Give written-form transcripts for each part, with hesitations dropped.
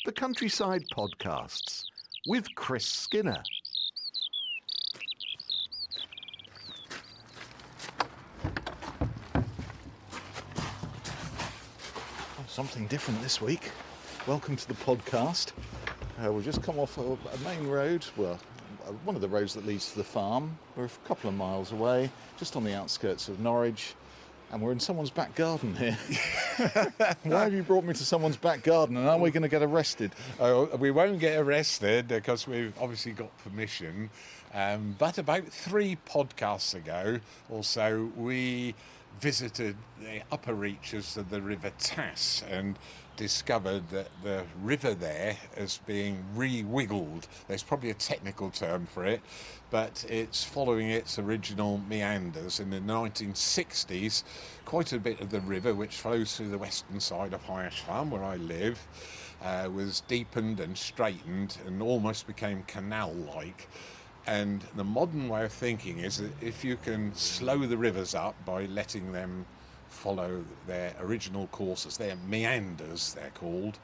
the Countryside Podcasts with Chris Skinner. Something different this week. Welcome to the podcast. We've just come off a main road, well, one of the roads that leads to the farm. We're a couple of miles away, just on the outskirts of Norwich, and we're in someone's back garden here. Why have you brought me to someone's back garden, and are we going to get arrested? Oh, we won't get arrested because we've obviously got permission. But about 3 podcasts ago or so, we visited the upper reaches of the River Tass and discovered that the river there is being re-wiggled. There's probably a technical term for it, but it's following its original meanders. In the 1960s, quite a bit of the river, which flows through the western side of High Ash Farm, where I live, was deepened and straightened and almost became canal-like. And the modern way of thinking is that if you can slow the rivers up by letting them follow their original courses, their meanders they're called,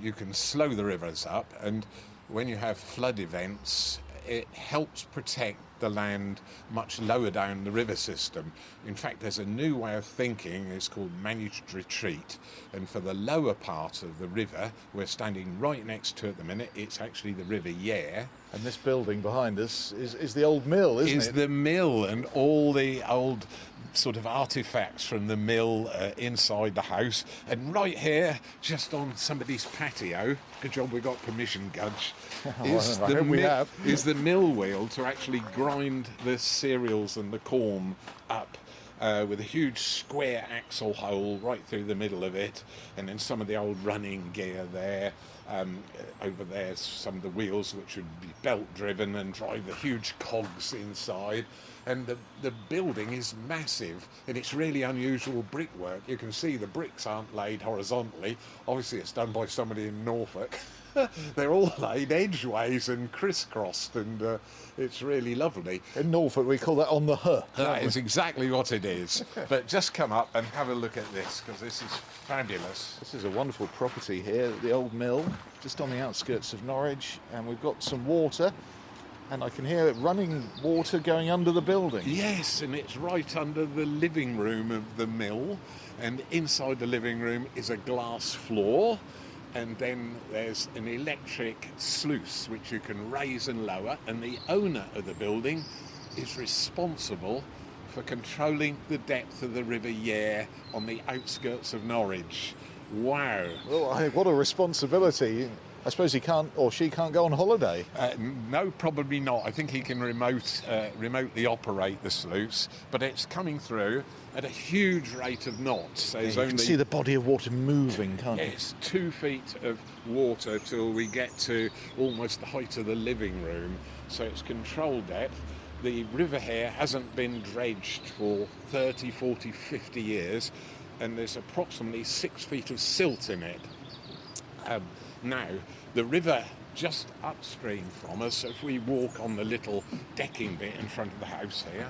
you can slow the rivers up, and when you have flood events, it helps protect the land much lower down the river system. In fact, there's a new way of thinking. It's called managed retreat, and for the lower part of the river, we're standing right next to it at the minute, it's actually the River Yare. And this building behind us is the old mill, isn't it? Is the mill, and all the old sort of artifacts from the mill inside the house. And right here, just on somebody's patio, good job we got permission, Gudge, is the mill wheel to actually grind the cereals and the corn up with a huge square axle hole right through the middle of it, and then some of the old running gear there. Over there, some of the wheels which would be belt driven and drive the huge cogs inside. And the building is massive, and it's really unusual brickwork. You can see the bricks aren't laid horizontally. Obviously it's done by somebody in Norfolk. They're all laid edgeways and crisscrossed, and it's really lovely. In Norfolk we call that on the huh. That is exactly what it is. But just come up and have a look at this, because this is fabulous. This is a wonderful property here, the old mill, just on the outskirts of Norwich, and we've got some water, and I can hear running water going under the building. Yes, and it's right under the living room of the mill, and inside the living room is a glass floor, and then there's an electric sluice which you can raise and lower, and the owner of the building is responsible for controlling the depth of the River Yare on the outskirts of Norwich. Wow. Well, what a responsibility. I suppose he can't, or she can't, go on holiday. No, probably not. I think he can remotely operate the sluice, but it's coming through at a huge rate of knots. You can see the body of water moving, can't you? It's 2 feet of water till we get to almost the height of the living room, so it's controlled depth. The river here hasn't been dredged for 30, 40, 50 years, and there's approximately 6 feet of silt in it. Now, the river just upstream from us, so if we walk on the little decking bit in front of the house here,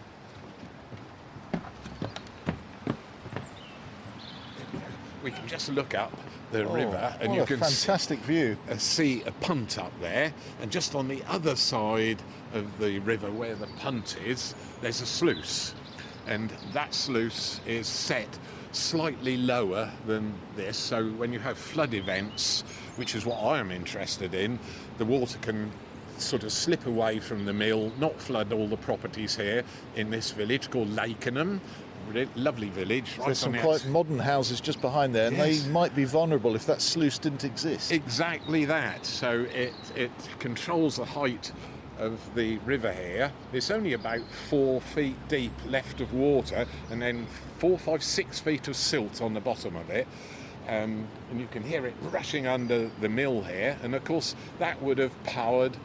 we can just look up the river, and you can fantastic view. See a punt up there, and just on the other side of the river where the punt is, there's a sluice, and that sluice is set slightly lower than this, so when you have flood events, which is what I am interested in, the water can sort of slip away from the mill, not flood all the properties here in this village called Lakenham. Lovely village. There's some quite modern houses just behind there, and yes, they might be vulnerable if that sluice didn't exist. Exactly that. So it controls the height of the river here. It's only about 4 feet deep left of water, and then 4, 5, 6 feet of silt on the bottom of it. And you can hear it rushing under the mill here, and of course that would have powered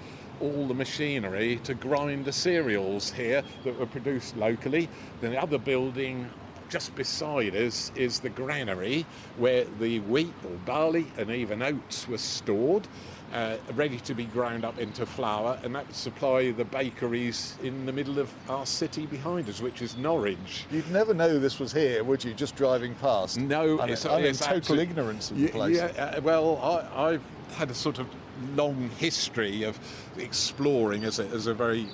all the machinery to grind the cereals here that were produced locally. The other building just beside us is the granary where the wheat or barley and even oats were stored, ready to be ground up into flour, and that would supply the bakeries in the middle of our city behind us, which is Norwich. You'd never know this was here, would you, just driving past? No, I'm in total ignorance of the place. Yeah, well, I've had a sort of long history of exploring as a very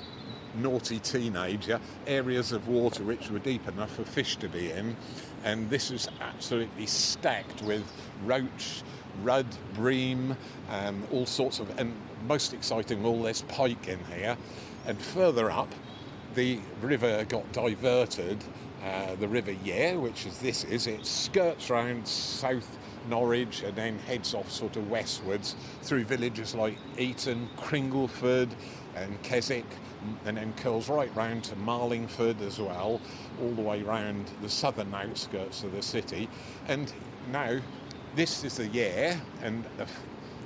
naughty teenager areas of water which were deep enough for fish to be in, and this is absolutely stacked with roach, rudd, bream, all sorts of, and most exciting of all, there's pike in here. And further up, the river got diverted, the River Yare, which it skirts round South Norwich and then heads off sort of westwards through villages like Eton, Cringleford and Keswick, and then curls right round to Marlingford as well, all the way round the southern outskirts of the city. And now this is the Yare, and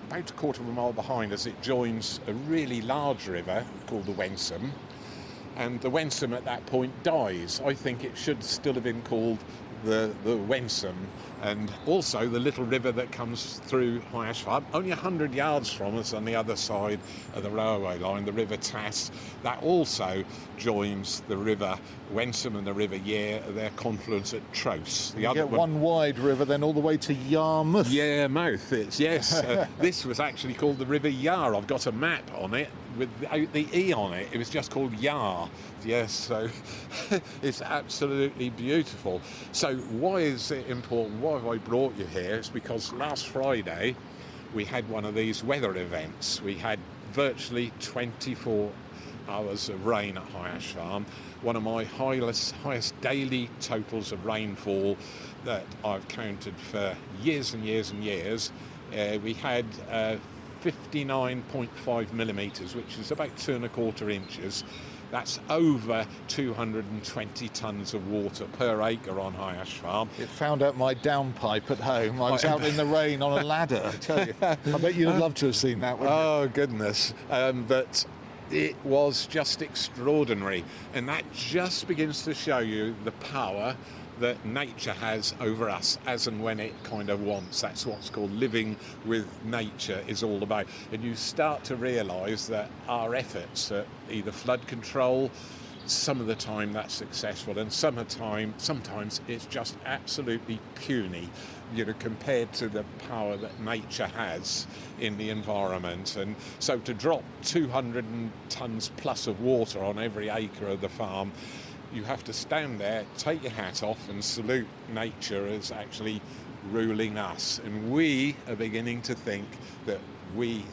about a quarter of a mile behind us it joins a really large river called the Wensum, and the Wensum at that point dies. I think it should still have been called the Wensum. And also the little river that comes through High Ash Farm, only 100 yards from us on the other side of the railway line, the River Tass, that also joins the River Wensum and the River Yare at their confluence at Trouse. You get one wide river, then all the way to Yarmouth. Yarmouth, this was actually called the River Yare. I've got a map on it without the E on it. It was just called Yare. Yes, so it's absolutely beautiful. So why is it important? Why have I brought you here? It's because last Friday we had one of these weather events. We had virtually 24 hours of rain at High Ash Farm, one of my highest daily totals of rainfall that I've counted for years and years and years. We had 59.5 millimetres, which is about 2¼ inches. That's over 220 tonnes of water per acre on High Ash Farm. It found out my downpipe at home. I was out in the rain on a ladder, I tell you. I bet you'd love to have seen that, wouldn't you? Oh, goodness. But it was just extraordinary. And that just begins to show you the power that nature has over us as and when it kind of wants. That's what's called living with nature is all about. And you start to realise that our efforts at either flood control, some of the time that's successful, and sometimes it's just absolutely puny, compared to the power that nature has in the environment. And so to drop 200 tonnes plus of water on every acre of the farm, you have to stand there, take your hat off and salute nature as actually ruling us. And we are beginning to think that we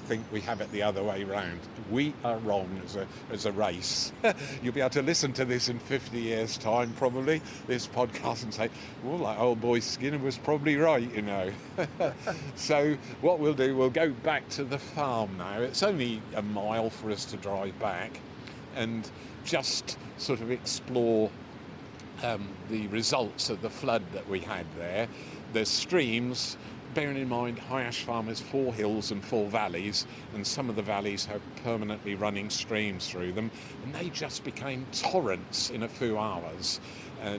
have it the other way round. We are wrong as a race. You'll be able to listen to this in 50 years' time, probably, this podcast, and say, well, that old boy Skinner was probably right, So what we'll do, we'll go back to the farm now. It's only a mile for us to drive back, and just sort of explore the results of the flood that we had there. There's streams, bearing in mind High Ash Farm has 4 hills and 4 valleys, and some of the valleys have permanently running streams through them, and they just became torrents in a few hours.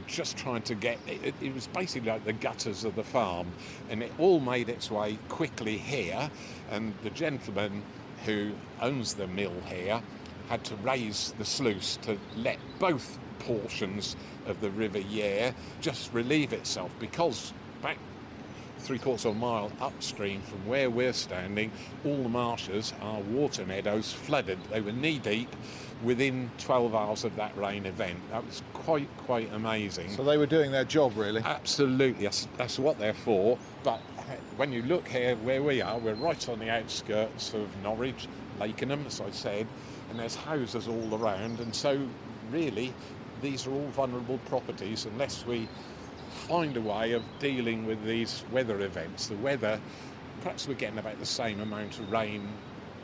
Just trying to get it was basically like the gutters of the farm, and it all made its way quickly here. And the gentleman who owns the mill here had to raise the sluice to let both portions of the River Yare just relieve itself, because back 3/4 of a mile upstream from where we're standing, all the marshes, our water meadows, flooded. They were knee deep within 12 hours of that rain event. That was quite amazing. So they were doing their job, really? Absolutely, that's what they're for. But when you look here where we are, we're right on the outskirts of Norwich, Lakenham, as I said, and there's houses all around, and so really these are all vulnerable properties unless we find a way of dealing with these weather events. The weather, perhaps we're getting about the same amount of rain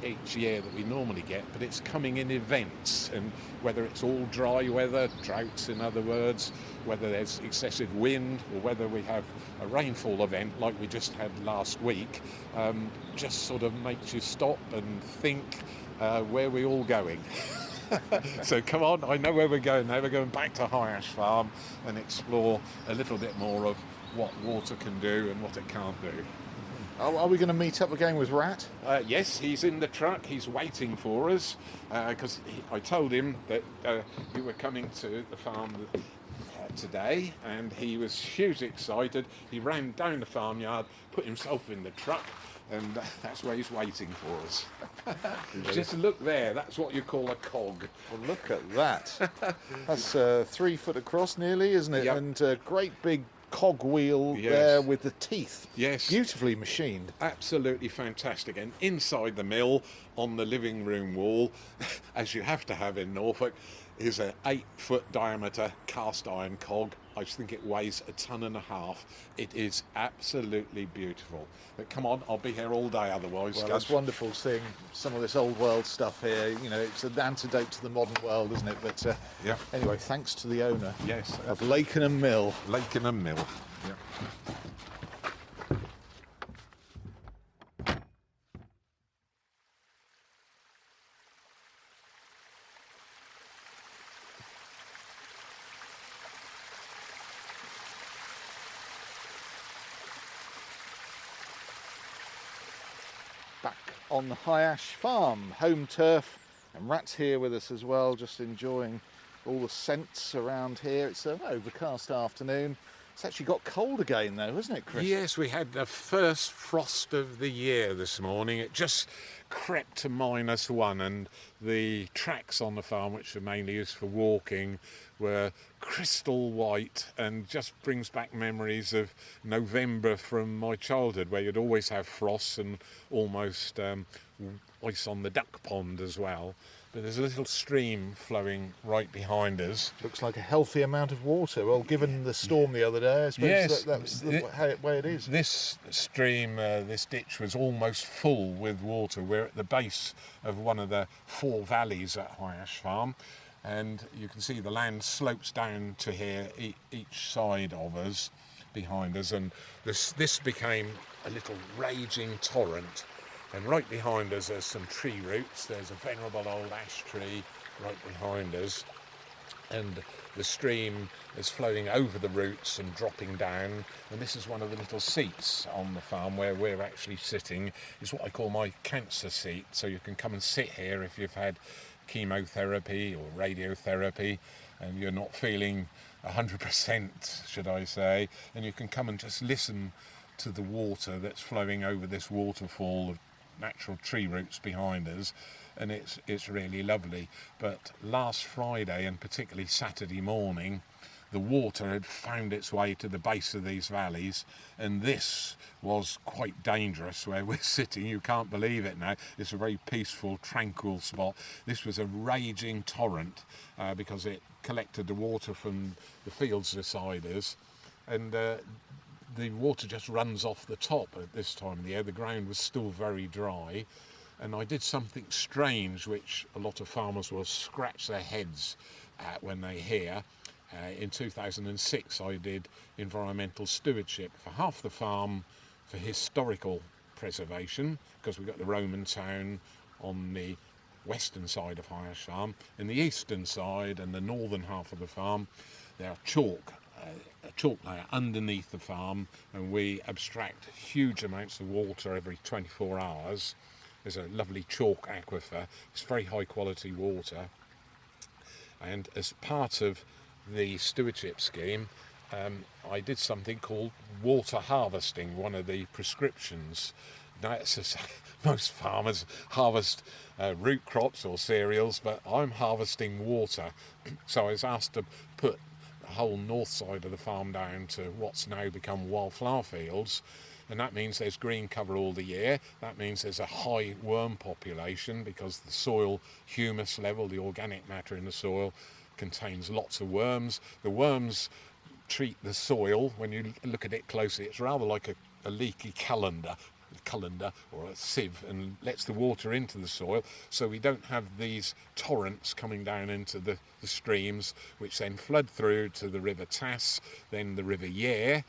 each year that we normally get, but it's coming in events, and whether it's all dry weather, droughts in other words, whether there's excessive wind, or whether we have a rainfall event like we just had last week, just sort of makes you stop and think, where are we all going? So come on, I know where we're going now. We're going back to High Ash Farm and explore a little bit more of what water can do and what it can't do. Are we going to meet up again with Rat? Yes, he's in the truck. He's waiting for us because I told him that we were coming to the farm today, and he was hugely excited. He ran down the farmyard, put himself in the truck, and that's where he's waiting for us. Just look there. That's what you call a cog. Well, look at that. That's 3 foot across nearly, isn't it? Yep. And a great big cog wheel Yes. there with the teeth. Yes. Beautifully machined. Absolutely fantastic. And inside the mill, on the living room wall, as you have to have in Norfolk, is an 8-foot diameter cast iron cog. I think it weighs 1.5 tons. It is absolutely beautiful. But come on, I'll be here all day otherwise. Well, it's wonderful seeing some of this old world stuff here. You know, it's an antidote to the modern world, isn't it? But Yeah. anyway, thanks to the owner Yes. of Lakenham Mill. Lakenham Mill. Yeah. Back on the High Ash Farm, home turf, and Rat's here with us as well, just enjoying all the scents around here. It's an overcast afternoon. It's actually got cold again though, hasn't it, Chris? Yes, we had the first frost of the year this morning. It just crept to -1, and the tracks on the farm, which are mainly used for walking, were crystal white, and just brings back memories of November from my childhood, where you'd always have frosts and almost ice on the duck pond as well. But there's a little stream flowing right behind us. Looks like a healthy amount of water. Well, given the storm the other day, I suppose Yes. that's the way it is. This stream, this ditch, was almost full with water. We're at the base of one of the 4 valleys at High Ash Farm, and you can see the land slopes down to here, each side of us, behind us, and this became a little raging torrent. And right behind us there's some tree roots. There's a venerable old ash tree right behind us, and the stream is flowing over the roots and dropping down. And this is one of the little seats on the farm where we're actually sitting. It's what I call my cancer seat, so you can come and sit here if you've had chemotherapy or radiotherapy and you're not feeling 100%, should I say, and you can come and just listen to the water that's flowing over this waterfall of natural tree roots behind us, and it's really lovely. But last Friday, and particularly Saturday morning, the water had found its way to the base of these valleys, and this was quite dangerous where we're sitting. You can't believe it now. It's a very peaceful, tranquil spot. This was a raging torrent because it collected the water from the fields beside us, and the water just runs off the top at this time of the year. The ground was still very dry, and I did something strange which a lot of farmers will scratch their heads at when they hear. In 2006 I did environmental stewardship for half the farm for historical preservation, because we've got the Roman town on the western side of High Ash Farm. In the eastern side and the northern half of the farm, there are a chalk layer underneath the farm, and we abstract huge amounts of water every 24 hours. There's a lovely chalk aquifer. It's very high quality water, and as part of the stewardship scheme, I did something called water harvesting, one of the prescriptions. Now, it's just, most farmers harvest root crops or cereals, but I'm harvesting water. So I was asked to put the whole north side of the farm down to what's now become wildflower fields, and that means there's green cover all the year. That means there's a high worm population, because the soil humus level, the organic matter in the soil, contains lots of worms. The worms treat the soil, when you look at it closely, it's rather like a leaky colander or a sieve, and lets the water into the soil, so we don't have these torrents coming down into the streams, which then flood through to the River Tass, then the River Yare,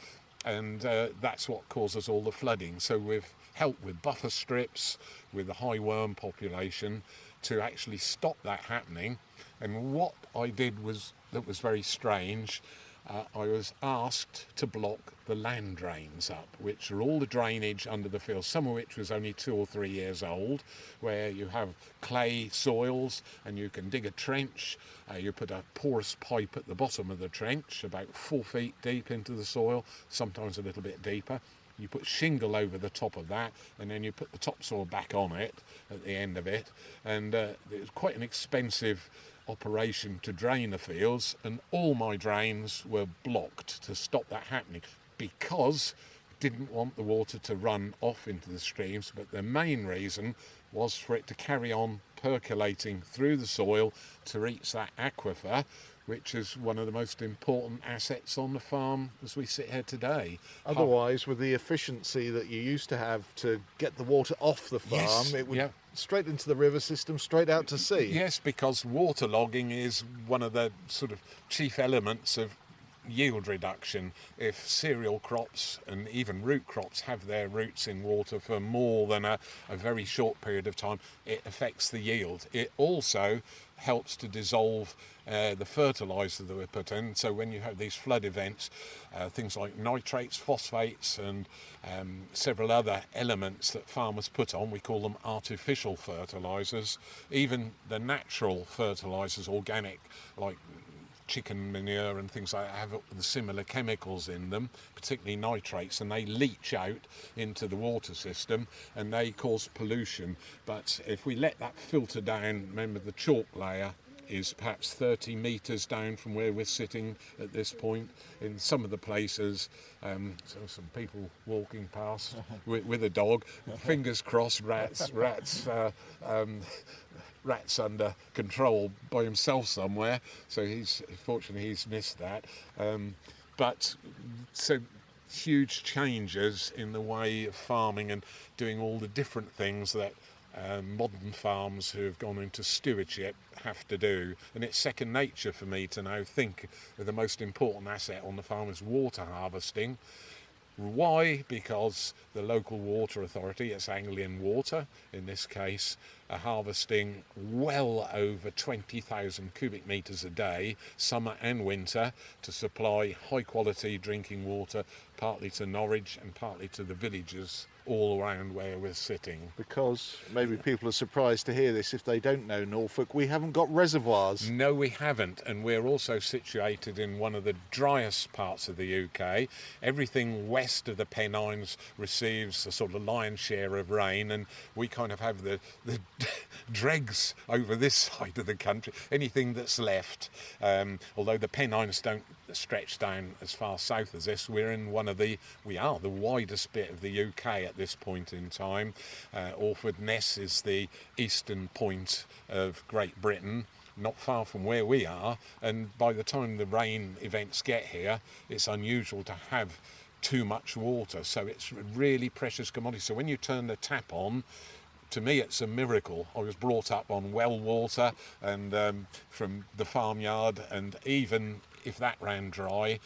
and that's what causes all the flooding. So we've helped with buffer strips, with the high worm population, to actually stop that happening. And what I did was very strange. I was asked to block the land drains up, which are all the drainage under the field, some of which was only 2 or 3 years old, where you have clay soils and you can dig a trench. You put a porous pipe at the bottom of the trench, about 4 feet deep into the soil, sometimes a little bit deeper. You put shingle over the top of that, and then you put the topsoil back on it at the end of it. And it was quite an expensive operation to drain the fields, and all my drains were blocked to stop that happening, because didn't want the water to run off into the streams, but the main reason was for it to carry on percolating through the soil to reach that aquifer, which is one of the most important assets on the farm as we sit here today. Otherwise, with the efficiency that you used to have to get the water off the farm, Yes, it would yeah. straight into the river system, straight out to sea. Yes, because waterlogging is one of the sort of chief elements of yield reduction. If cereal crops and even root crops have their roots in water for more than a very short period of time, it affects the yield. It also helps to dissolve the fertiliser that we put in. So when you have these flood events, things like nitrates, phosphates and several other elements that farmers put on, we call them artificial fertilisers. Even the natural fertilisers, organic, like chicken manure and things like that, have the similar chemicals in them, particularly nitrates, and they leach out into the water system and they cause pollution. But if we let that filter down, remember the chalk layer is perhaps 30 metres down from where we're sitting at this point. In some of the places, so some people walking past with a dog, fingers crossed, rats under control by himself somewhere, so fortunately he's missed that. But so huge changes in the way of farming and doing all the different things that modern farms who have gone into stewardship have to do. And it's second nature for me to now think of the most important asset on the farm is water harvesting. Why? Because the local water authority, it's Anglian Water in this case, are harvesting well over 20,000 cubic metres a day, summer and winter, to supply high quality drinking water, partly to Norwich and partly to the villages all around where we're sitting. Because maybe people are surprised to hear this if they don't know Norfolk, we haven't got reservoirs. No, we haven't, and we're also situated in one of the driest parts of the UK. Everything west of the Pennines receives a sort of lion's share of rain, and we kind of have the dregs over this side of the country, anything that's left. Although the Pennines don't stretch down as far south as this, we are the widest bit of the UK at this point in time. Orford Ness is the eastern point of Great Britain, not far from where we are, and by the time the rain events get here, it's unusual to have too much water, so it's a really precious commodity. So when you turn the tap on, to me it's a miracle. I was brought up on well water and from the farmyard, and even if that ran dry,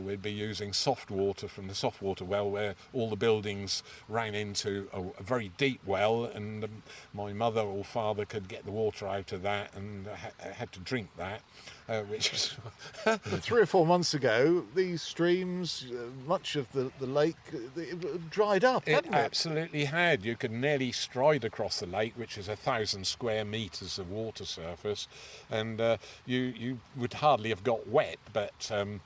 we'd be using soft water from the soft water well, where all the buildings ran into a very deep well, and my mother or father could get the water out of that and had to drink that, which is 3 or 4 months ago, these streams, much of the lake, it dried up, hadn't it? Absolutely had. You could nearly stride across the lake, which is 1,000 square metres of water surface, and you would hardly have got wet. But and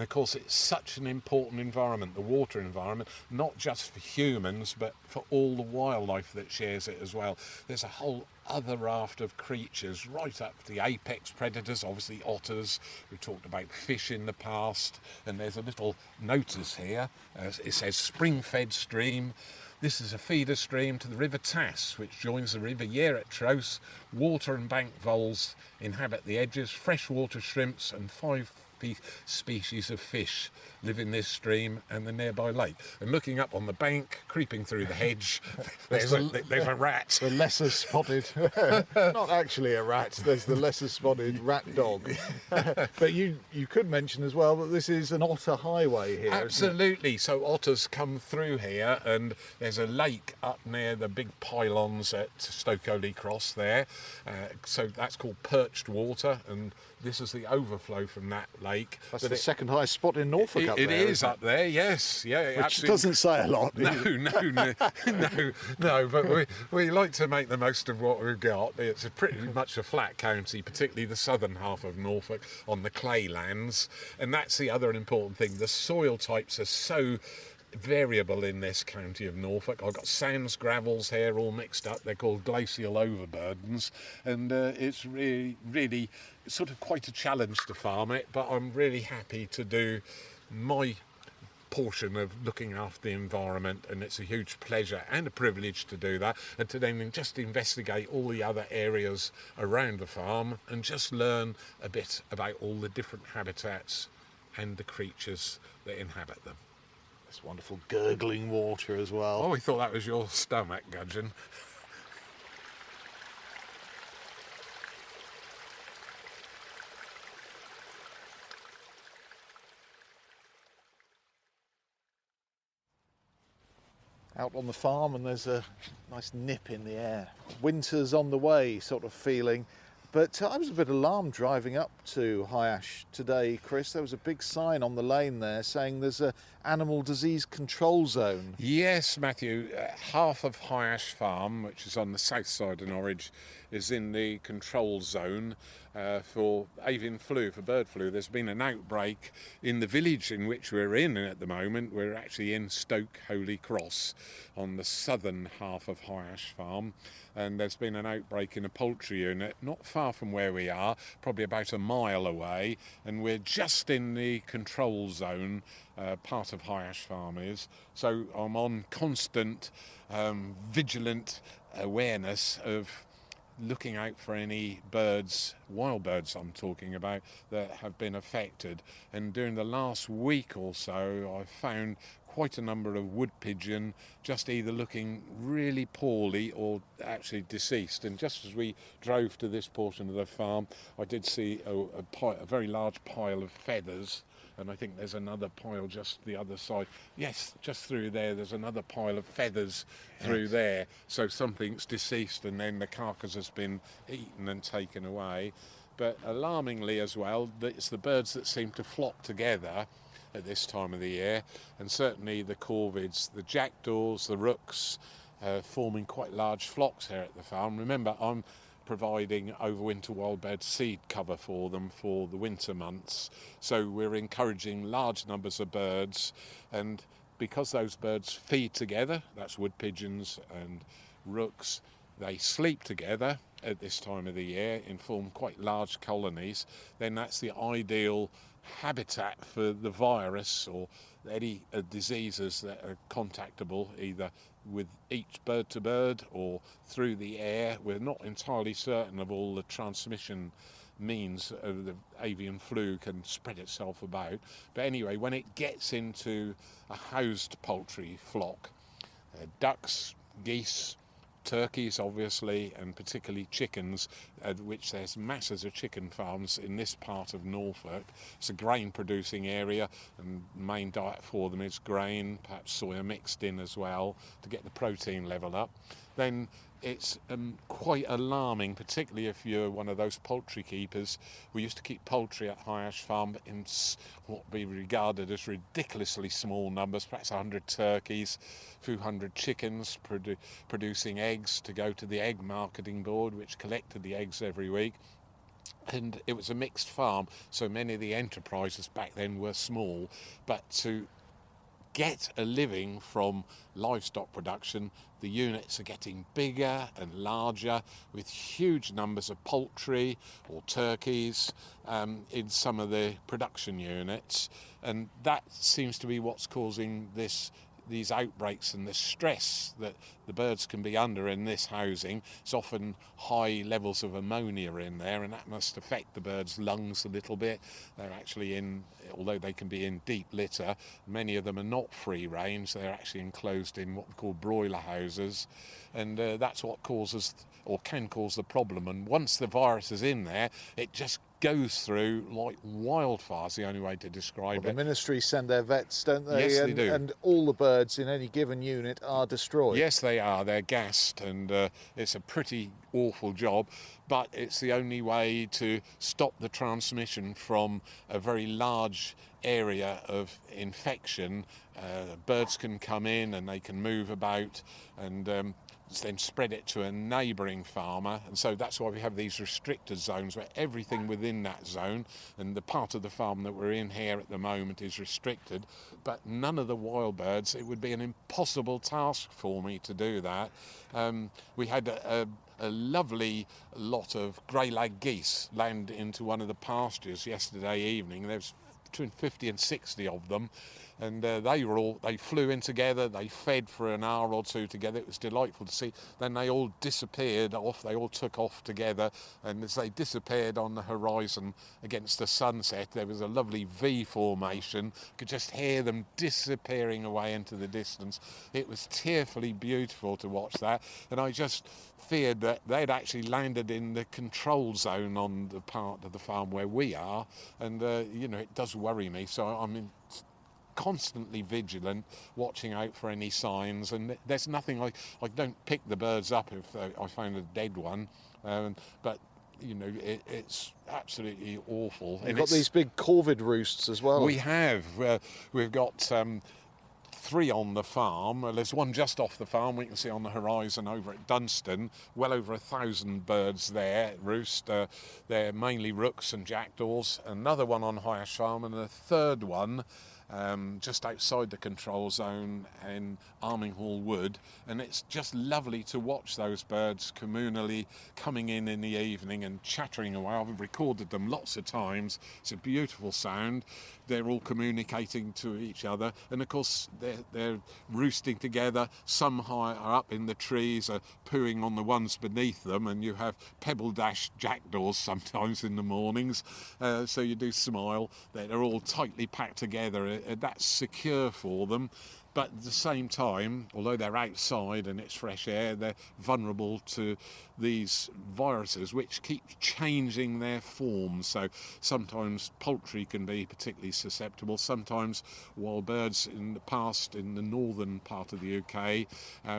of course it's such an important environment, the water environment, not just for humans but for all the wildlife that shares it as well. There's a whole other raft of creatures, right up to the apex predators, obviously otters. We've talked about fish in the past, and there's a little notice here. It says spring-fed stream. This is a feeder stream to the River Tass, which joins the River Yare at Trousse. Water and bank voles inhabit the edges, freshwater shrimps and 5 species of fish live in this stream and the nearby lake. And looking up on the bank, creeping through the hedge, there's a rat. The lesser spotted, not actually a rat, there's the lesser spotted rat dog. But you could mention as well that this is an otter highway here. Absolutely. So otters come through here, and there's a lake up near the big pylons at Stoke-Holy Cross there. So that's called perched water, and this is the overflow from that lake. That's the second highest spot in Norfolk up there. It is up there, yes. Yeah, which absolutely. Doesn't say a lot. No, but we like to make the most of what we've got. It's pretty much a flat county, particularly the southern half of Norfolk on the clay lands. And that's the other important thing. The soil types are so variable in this county of Norfolk. I've got sands, gravels here all mixed up. They're called glacial overburdens, and it's really sort of quite a challenge to farm it, but I'm really happy to do my portion of looking after the environment, and it's a huge pleasure and a privilege to do that, and to then just investigate all the other areas around the farm and just learn a bit about all the different habitats and the creatures that inhabit them. This wonderful gurgling water as well. Oh, we thought that was your stomach, Gudgin. Out on the farm, and there's a nice nip in the air. Winter's on the way sort of feeling. But I was a bit alarmed driving up to High Ash today, Chris. There was a big sign on the lane there saying there's a animal disease control zone. Yes, Matthew. Half of High Ash Farm, which is on the south side of Norwich, is in the control zone for avian flu, for bird flu. There's been an outbreak in the village in which we're in at the moment. We're actually in Stoke-Holy Cross on the southern half of High Ash Farm. And there's been an outbreak in a poultry unit not far from where we are, probably about a mile away, and we're just in the control zone, part of High Ash Farm is. So I'm on constant vigilant awareness of looking out for any birds, wild birds I'm talking about, that have been affected. And during the last week or so, I've found quite a number of wood pigeon just either looking really poorly or actually deceased. And just as we drove to this portion of the farm, I did see a very large pile of feathers, and I think there's another pile just the other side. Yes, just through there's another pile of feathers through there. So something's deceased, and then the carcass has been eaten and taken away. But alarmingly as well, it's the birds that seem to flock together at this time of the year, and certainly the corvids, the jackdaws, the rooks, forming quite large flocks here at the farm. Remember, I'm providing overwinter wild bird seed cover for them for the winter months, so we're encouraging large numbers of birds, and because those birds feed together, that's wood pigeons and rooks, they sleep together at this time of the year and form quite large colonies, then that's the ideal habitat for the virus or any diseases that are contactable either with each bird to bird or through the air. We're not entirely certain of all the transmission means of the avian flu can spread itself about, but anyway, when it gets into a housed poultry flock, ducks, geese, turkeys obviously, and particularly chickens, which there's masses of chicken farms in this part of Norfolk. It's a grain producing area, and the main diet for them is grain, perhaps soya mixed in as well to get the protein level up. Then it's quite alarming, particularly if you're one of those poultry keepers. We used to keep poultry at High Ash Farm in what would be regarded as ridiculously small numbers, perhaps 100 turkeys, a few hundred chickens producing eggs to go to the egg marketing board, which collected the eggs every week. And it was a mixed farm, so many of the enterprises back then were small, but to get a living from livestock production, the units are getting bigger and larger with huge numbers of poultry or turkeys in some of the production units, and that seems to be what's causing this these outbreaks and the stress that the birds can be under in this housing. It's often high levels of ammonia in there, and that must affect the birds' lungs a little bit. They're actually although they can be in deep litter, many of them are not free range. They're actually enclosed in what we call broiler houses, and that's what causes or can cause the problem. And once the virus is in there, it just goes through like wildfire, is the only way to describe it. The ministry send their vets, don't they? Yes, they do. And all the birds in any given unit are destroyed. Yes, they are. They're gassed, and it's a pretty awful job, but it's the only way to stop the transmission from a very large area of infection. Birds can come in and they can move about and then spread it to a neighbouring farmer, and so that's why we have these restricted zones where everything within that zone, and the part of the farm that we're in here at the moment is restricted, but none of the wild birds. It would be an impossible task for me to do that. We had a lovely lot of grey-lag geese land into one of the pastures yesterday evening. There was between 50 and 60 of them, and they flew in together, they fed for an hour or two together. It was delightful to see. Then they all disappeared off, they all took off together, and as they disappeared on the horizon against the sunset, there was a lovely V formation. You could just hear them disappearing away into the distance. It was tearfully beautiful to watch that, and I just feared that they'd actually landed in the control zone on the part of the farm where we are, and it does worry me, so I'm constantly vigilant, watching out for any signs. And there's nothing I don't pick the birds up if I find a dead one, but it's absolutely awful. You've got these big corvid roosts as well. We have. We've got 3 on the farm. There's one just off the farm we can see on the horizon over at Dunstan. Well over 1,000 birds there roost. They're mainly rooks and jackdaws. Another one on High Ash Farm, and a third one just outside the control zone in Arminghall Wood, and it's just lovely to watch those birds communally coming in the evening and chattering away. I've recorded them lots of times. It's a beautiful sound. They're all communicating to each other, and of course they're roosting together. Some higher up in the trees are pooing on the ones beneath them, and you have pebble dash jackdaws sometimes in the mornings, so you do smile. They're all tightly packed together. That's secure for them, but at the same time, although they're outside and it's fresh air, they're vulnerable to these viruses which keep changing their form. So sometimes poultry can be particularly susceptible. Sometimes wild birds, in the past in the northern part of the UK,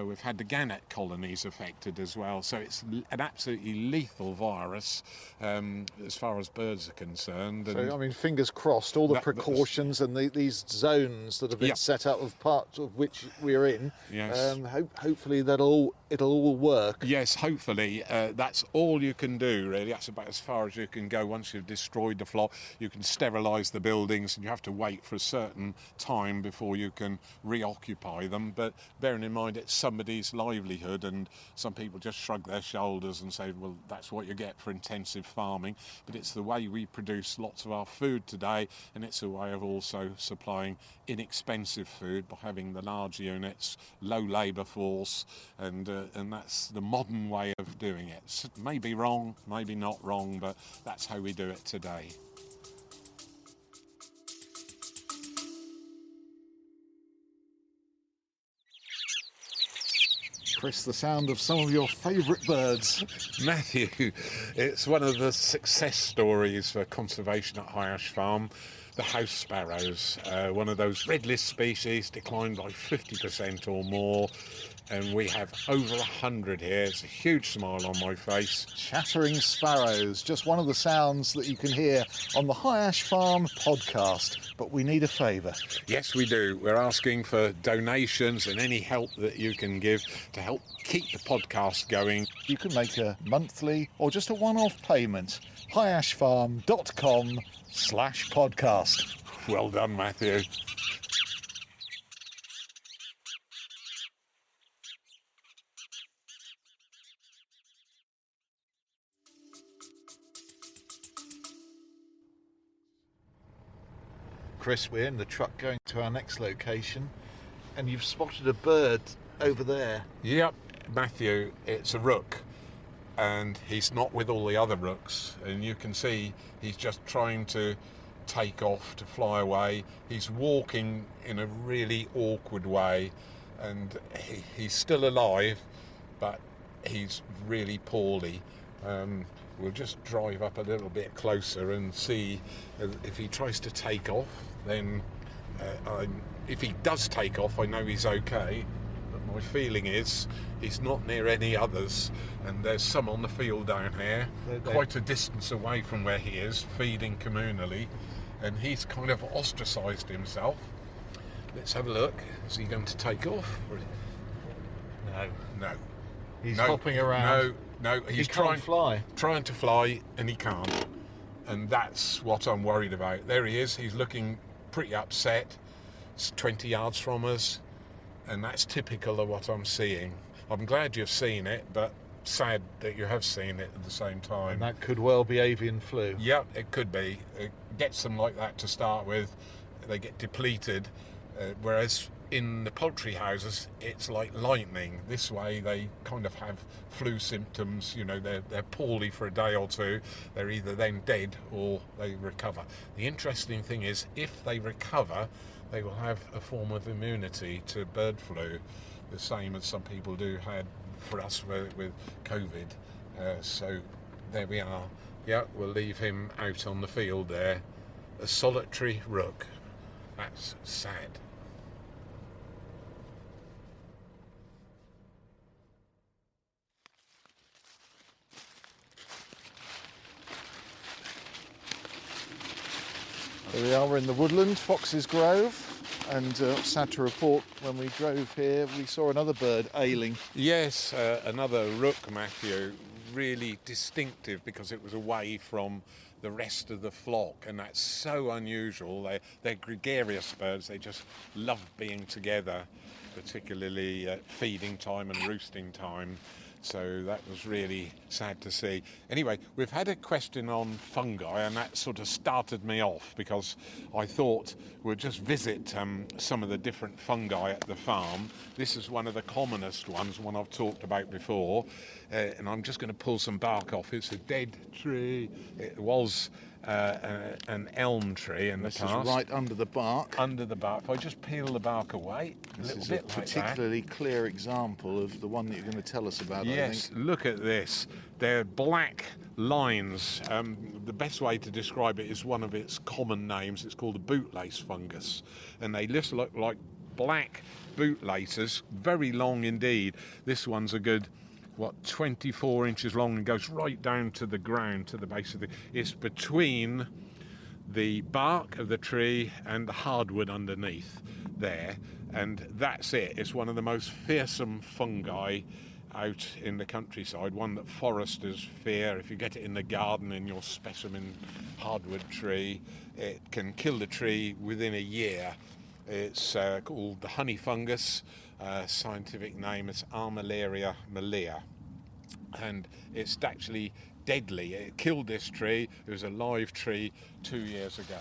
we've had the gannet colonies affected as well. So it's an absolutely lethal virus as far as birds are concerned. So, I mean, fingers crossed, all the precautions and these zones that have been set up of parts of which we're in, yes. Hopefully it'll all work. Yes, hopefully. That's all you can do, really. That's about as far as you can go. Once you've destroyed the flock, you can sterilise the buildings, and you have to wait for a certain time before you can reoccupy them. But bearing in mind it's somebody's livelihood, and some people just shrug their shoulders and say, well, that's what you get for intensive farming. But it's the way we produce lots of our food today, and it's a way of also supplying inexpensive food by having the large units, low labour force, and that's the modern way of doing it. It may be wrong, maybe not wrong, but that's how we do it today. Chris, the sound of some of your favourite birds. Matthew, it's one of the success stories for conservation at High Ash Farm. The house sparrows, one of those red list species, declined by 50% or more, and we have over 100 here. It's a huge smile on my face. Chattering sparrows, just one of the sounds that you can hear on the High Ash Farm podcast. But we need a favour. Yes, we do. We're asking for donations and any help that you can give to help keep the podcast going. You can make a monthly or just a one-off payment. highashfarm.com/podcast. Well done, Matthew. Chris, we're in the truck going to our next location. And you've spotted a bird over there. Yep, Matthew, it's a rook, and he's not with all the other rooks, and you can see he's just trying to take off, to fly away. He's walking in a really awkward way, and he's still alive, but he's really poorly. We'll just drive up a little bit closer and see if he tries to take off. Then if he does take off, I know he's okay, but my feeling is he's not near any others, and there's some on the field down here, quite a distance away from where he is, feeding communally, and he's kind of ostracised himself. Let's have a look. Is he going to take off? No. He's hopping around. No, he's trying to fly, and he can't. And that's what I'm worried about. There he is. He's looking pretty upset. It's 20 yards from us, and that's typical of what I'm seeing. I'm glad you've seen it, but sad that you have seen it at the same time. And that could well be avian flu. Yeah, it could be. It gets them like that to start with. They get depleted, whereas in the poultry houses, it's like lightning. This way, they kind of have flu symptoms. You know, they're poorly for a day or two. They're either then dead or they recover. The interesting thing is, if they recover, they will have a form of immunity to bird flu, the same as some people do had for us with COVID. So there we are. Yeah, we'll leave him out on the field there. A solitary rook. That's sad. Here we are, we're in the woodland, Fox's Grove, and sad to report, when we drove here, we saw another bird ailing. Yes, another rook, Matthew, really distinctive because it was away from the rest of the flock, and that's so unusual. They're gregarious birds, they just love being together, particularly at feeding time and roosting time. So that was really sad to see. Anyway, we've had a question on fungi, and that sort of started me off because I thought we'd just visit some of the different fungi at the farm. This is one of the commonest ones, one I've talked about before, and I'm just going to pull some bark off. It's a dead tree. It was an elm tree in the past. This is right under the bark. Under the bark. If I just peel the bark away, this is a particularly clear example of the one that you're going to tell us about. Yes, I think. Look at this. They're black lines. The best way to describe it is one of its common names. It's called the bootlace fungus, and they just look like black bootlaces, very long indeed. This one's a good 24 inches long and goes right down to the ground, to the base of the... It's between the bark of the tree and the hardwood underneath there, and that's it. It's one of the most fearsome fungi out in the countryside, one that foresters fear. If you get it in the garden in your specimen hardwood tree, it can kill the tree within a year. It's called the honey fungus. Scientific name is Armillaria malea, and it's actually deadly. It killed this tree. It was a live tree 2 years ago,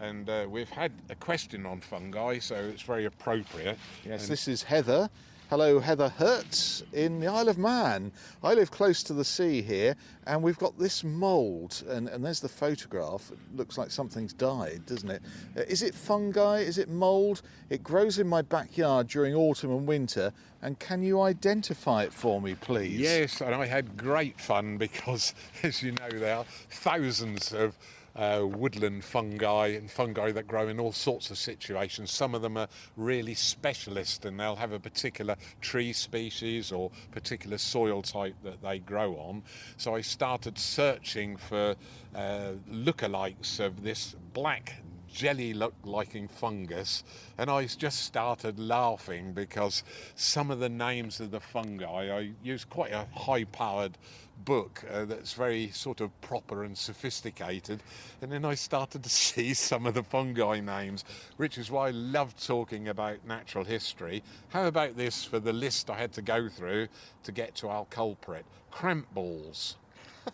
and we've had a question on fungi, so it's very appropriate. Yes, and this is Heather. Hello, Heather Hertz in the Isle of Man. I live close to the sea here, and we've got this mould, and there's the photograph. It looks like something's died, doesn't it? Is it fungi? Is it mould? It grows in my backyard during autumn and winter, and can you identify it for me, please? Yes, and I had great fun because, as you know, there are thousands of woodland fungi and fungi that grow in all sorts of situations. Some of them are really specialist, and they'll have a particular tree species or particular soil type that they grow on. So I started searching for lookalikes of this black jelly-liking fungus, and I just started laughing because some of the names of the fungi, I used quite a high-powered book that's very sort of proper and sophisticated, and then I started to see some of the fungi names, which is why I love talking about natural history. How about this for the list I had to go through to get to our culprit? Cramp balls,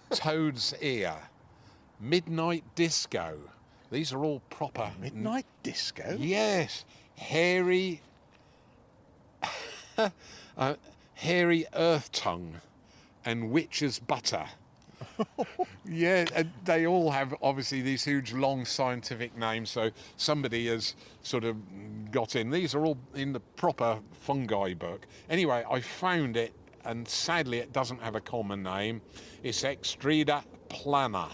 toad's ear, midnight disco. These are all proper... Midnight disco? Yes. Hairy hairy earth tongue and witch's butter. Yeah, and they all have obviously these huge long scientific names, so somebody has sort of got in. These are all in the proper fungi book. Anyway, I found it, and sadly it doesn't have a common name. It's Extrida plana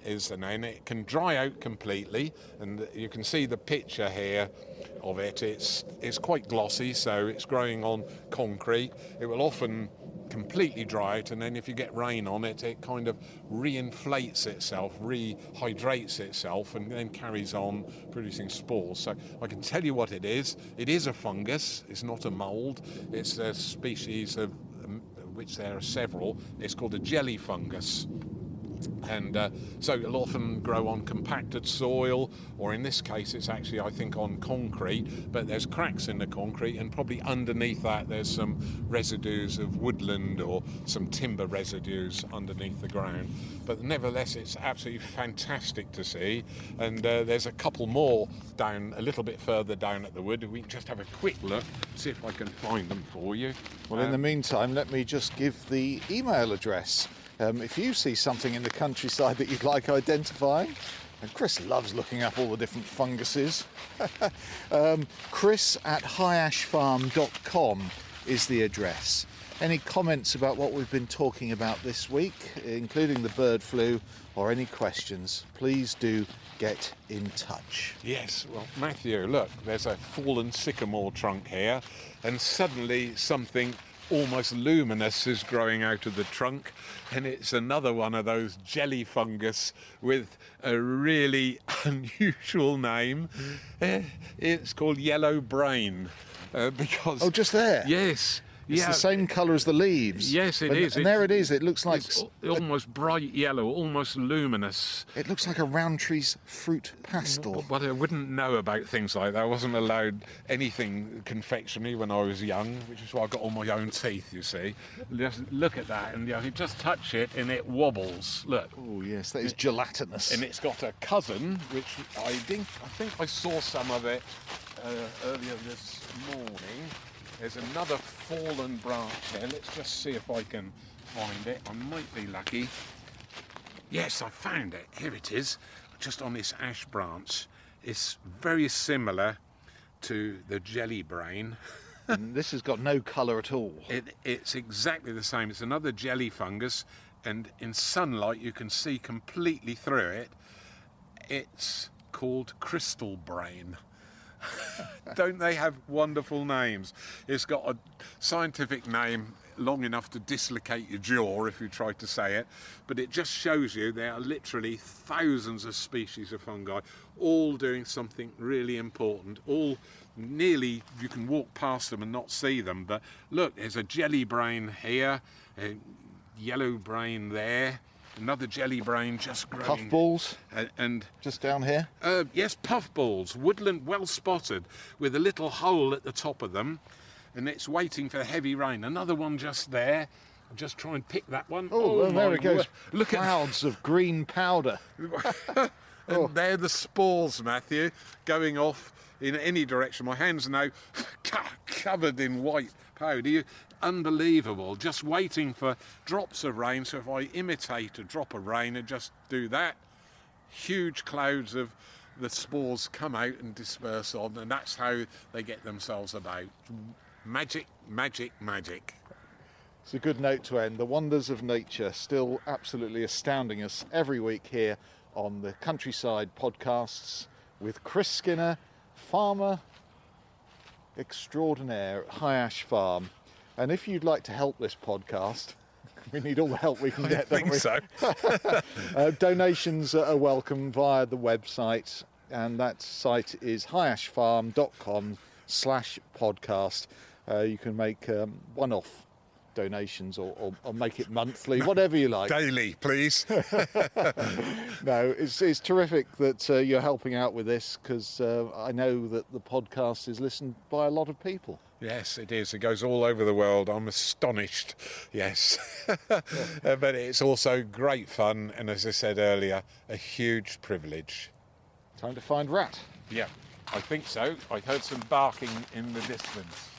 is the name. It can dry out completely, and you can see the picture here of it. It's quite glossy, so it's growing on concrete. It will often completely dry out, and then if you get rain on it, it kind of reinflates itself, rehydrates itself, and then carries on producing spores. So I can tell you what it is. It is a fungus. It's not a mould. It's a species of which there are several. It's called a jelly fungus. And so it'll often grow on compacted soil, or in this case it's actually, I think, on concrete, but there's cracks in the concrete, and probably underneath that there's some residues of woodland or some timber residues underneath the ground. But nevertheless, it's absolutely fantastic to see, and there's a couple more down a little bit further down at the wood. We can just have a quick look, see if I can find them for you. Well, in the meantime, let me just give the email address. If you see something in the countryside that you'd like identifying, and Chris loves looking up all the different funguses, chris@highashfarm.com is the address. Any comments about what we've been talking about this week, including the bird flu, or any questions, please do get in touch. Yes, well, Matthew, look, there's a fallen sycamore trunk here, and suddenly something almost luminous is growing out of the trunk, and it's another one of those jelly fungus with a really unusual name. It's called yellow brain because... Oh, just there? Yes. It's the same colour as the leaves. Yes, it is. And there it is. It looks like... It's almost bright yellow, almost luminous. It looks like a Rowntree's fruit pastel. But I wouldn't know about things like that. I wasn't allowed anything confectionery when I was young, which is why I got all my own teeth, you see. Just look at that, and you just touch it and it wobbles. Look. Oh, yes, that is gelatinous. And it's got a cousin, which I think I saw some of it earlier this morning. There's another fallen branch here. Let's just see if I can find it. I might be lucky. Yes, I found it. Here it is, just on this ash branch. It's very similar to the jelly brain. And this has got no colour at all. It's exactly the same. It's another jelly fungus, and in sunlight you can see completely through it. It's called crystal brain. Don't they have wonderful names? It's got a scientific name long enough to dislocate your jaw if you try to say it, but it just shows you there are literally thousands of species of fungi, all doing something really important. All nearly, you can walk past them and not see them, but look, there's a jelly brain here, a yellow brain there, another jelly brain just growing. Puffballs, and just down here. Yes, puffballs, woodland, well spotted, with a little hole at the top of them, and it's waiting for heavy rain. Another one just there. I'll just try and pick that one. Oh, well, there it goes. Look at clouds of green powder. And they're the spores, Matthew, going off in any direction. My hands are now covered in white powder. Unbelievable, just waiting for drops of rain. So if I imitate a drop of rain and just do that, huge clouds of the spores come out and disperse on, and that's how they get themselves about. Magic, magic, magic. It's a good note to end. The wonders of nature still absolutely astounding us every week here on the Countryside Podcasts with Chris Skinner, farmer extraordinaire at High Ash Farm. And if you'd like to help this podcast, we need all the help we can get, don't we? So. Donations are welcome via the website, and that site is highashfarm.com/podcast. You can make one-off donations or make it monthly, whatever you like. Daily, please. No, it's terrific that you're helping out with this, because I know that the podcast is listened by a lot of people. Yes, it is. It goes all over the world. I'm astonished. Yes. But it's also great fun, and as I said earlier, a huge privilege. Time to find rat. Yeah, I think so. I heard some barking in the distance.